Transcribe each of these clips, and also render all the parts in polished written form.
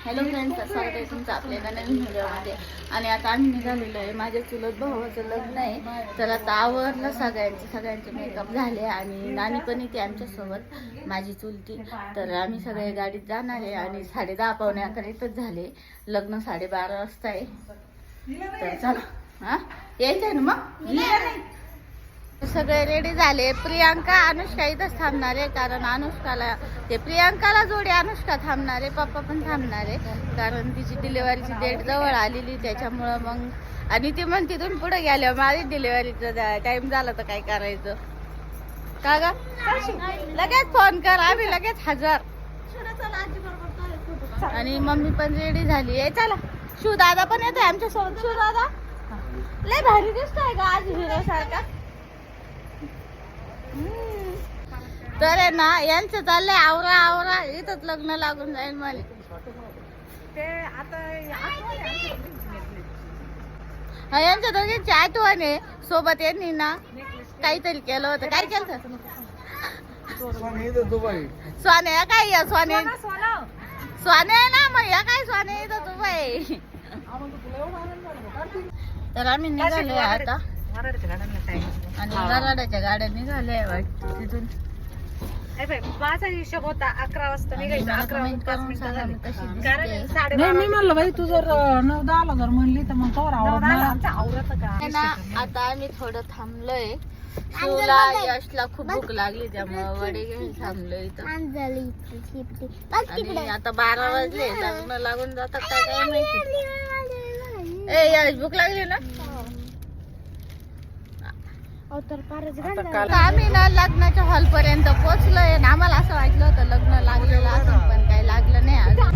Hello friends, स्वागत आहे तुमचं आपल्या नवीन व्हिडिओमध्ये. आणि आता आम्ही निघालेलो आहे. माझ्या चुलत भावाचं लग्न आहे, तर आता आवरलं सगळ्यांचे मेकअप झाले आणि नानी पण येते आमच्यासोबत, माझी चुलती. तर आम्ही सगळे गाडीत जाणार आहे आणि 10:30-11 इथंच झाले. लग्न 12:30 वाजता आहे. तर चला, हा यायचं आहे ना मग. सगळे रेडी झाले. प्रियांका अनुष्का इथंच थांबणार आहे, कारण अनुष्काला ते प्रियांकाला जोडी अनुष्का थांबणार आहे, पप्पा पण थांबणार आहे, कारण तिची डिलिव्हरीची डेट जवळ आलेली त्याच्यामुळं. मग आणि ती म्हणते तुम्ही पुढे गेल्यावर माझी डिलिव्हरीचा टाइम झाला तर काय करायचं का ग. लगेच फोन कर, आम्ही लगेच हजर. आणि मम्मी पण रेडी झाली आहे. चला, शिव दादा पण येतोय आमच्यासोबत. शिव दादा लय भारी दिसतोय का आज हिरो सारखा. तर आहे ना, यांचं चाललंय आवरा आवरा, इथंच लग्न लागून जाईल मला. यांच्या दोघींची आठवण आहे. सोबत यांनी ना काहीतरी केलं होतं. काय केलं स्वाने काय या स्वाने स्वाने ना, मग या काय स्वाने इथं दुबई. तर आम्ही निघालोय आता आणि गराड्याच्या गाड्या निघाल्या तिथून. माझा हिशोब होता 11 वाजता निघायचं. 11 नाही, मी म्हणलं बाई तू जर 9-10 जर म्हणली तर मग कवर आवडत का ना. आता आम्ही थोडं थांबलोय. शिवला यशला खूप भूक लागली, त्यामुळे वडे घेऊन थांबलोय इथं. आणि आता 12 वाजले, लग्न लागून जातात काय माहिती. ए यश, भूक लागली ना. आम्ही ना लग्नाच्या हॉल पर्यंत पोहोचलोय. आम्हाला असं वाटलं होतं लग्न लागलेलं असं, पण काही लागलं नाही अजून.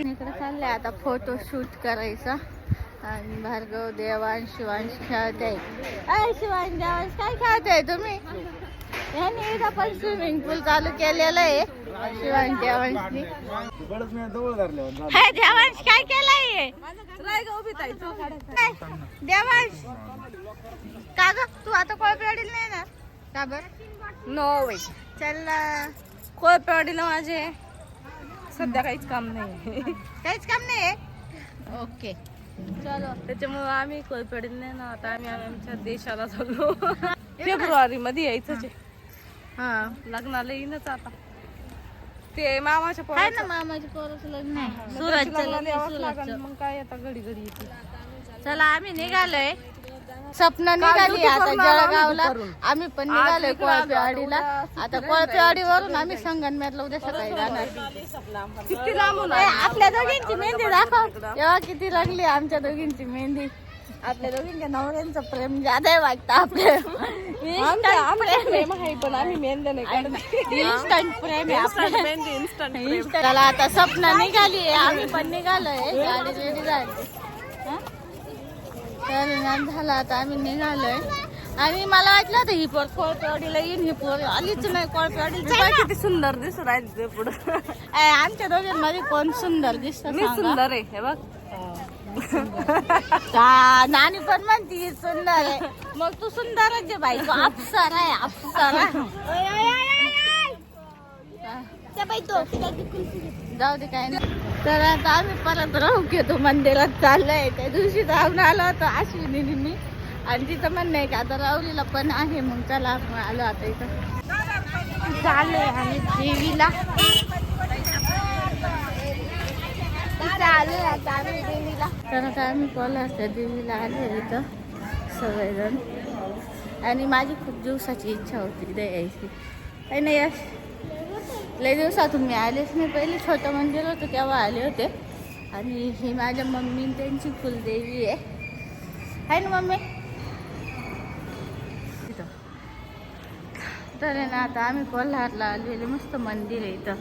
इकडे चाललंय आता फोटो शूट करायचा. आणि भार्गव, देवांश, शिवांश खेळते. शिवांश, देवांश काय खेळताय तुम्ही. यांनी इथं पण स्विमिंग पूल चालू केलेलं आहे. शिवांश देवांशनी. देवांश काय केलंय. देवांश का ग, तू आता कोळपेवाडीला नाही ना का बरं. नो बाई, चल कोळपेवाडीला माझे सध्या काहीच काम नाही. काहीच काम नाही. ओके, चलो. त्याच्यामुळे आम्ही कोळपेवाडीला नाही ना. आता आम्ही आमच्या देशाला चाललो. फेब्रुवारी मध्ये यायचं. हा, लग्नाला येईनच आता. ते मामाच्या आहे ना, मामाच्या पोराचं लग्न आहे. सुरतचं. मग काय आता घडी घडी येते. चला, आम्ही निघालोय. सपना निघाली आता जळगावला. आम्ही पण निघालोय कोळपेवाडीला. आता कोळपेवाडीवरून आम्ही संगमनेरला उद्या सकाळी जाणार. किती लांबून आपल्या दोघींची मेहंदी दाखव. तेव्हा किती लागली आमच्या दोघींची मेहंदी. आपल्या दोघींच्या नवऱ्यांचं प्रेम जादा वाटतं आपलं. प्रेम आहे, पण आम्ही मेहंदी नाही काढत. इन्स्टंट प्रेम आहे आपलं. इन्स्टंट. चला, आता सपना निघाली, आम्ही पण निघालोय. गाडी रेडी झाली. तर झालं, आता आम्ही निघालोय. आणि मला वाटलं होतं ही पोर कोळपेवाडीला येईन, ही पोर आलीच नाही कोळपेवाडीला. किती सुंदर दिसत राहिले पुढे. आमच्या दोघींमध्ये कोण सुंदर दिसत. सुंदर आहे हे बघ. नानी पण म्हणती सुंदर आहे. मग तू सुंदरच आहे बाई, तू अप्सरा आहे, अप्सरा. जाऊ दे, काय नाही. तर आता आम्ही परत राहू घेतो मंदिरात चाललंय. त्या दिवशी जाऊन आलो होतो अश्विनी मी, आणि तिचं म्हणणं आहे की आता राहुलीला पण आहे. मग चला, आपण आलो आता इथं चाललंय आणि देवीला. तर आता आम्ही कोल्हारच्या देवीला आलो इथं सगळेजण आणि माझी खूप दिवसाची इच्छा होती इथे यायची काही नाही यश लय दिवसातून मी आलेच नाही पहिले छोटं मंदिर होतं तेव्हा आले होते आणि ही माझ्या मम्मी त्यांची कुलदेवी आहे ना मम्मी तर आहे ना आता आम्ही कोल्हारला आलेले मस्त मंदिर आहे इथं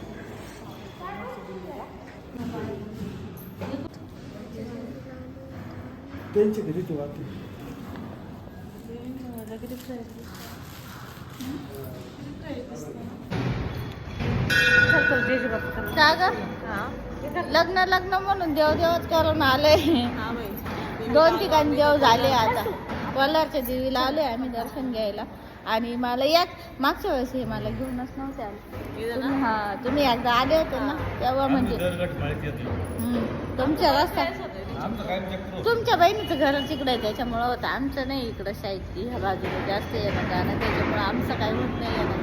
त्यांची घरी तू वाटते लग्न लग्न म्हणून देवदेवच करून आलोय 2 ठिकाणी देव झाले आता कोल्हारच्या देवीला आलोय आम्ही दर्शन घ्यायला आणि मला मागच्या वेळेस हे मला घेऊनच नव्हते आले हा तुम्ही एकदा आले होते ना तेव्हा म्हणजे तुमच्या रस्ता तुमच्या बहिणीचं घर तिकडे आहे त्याच्यामुळं होतं आमचं नाही इकडं साईड ह्या बाजूला जास्त येणं जाणं त्याच्यामुळं आमचं काही होत नाही येणं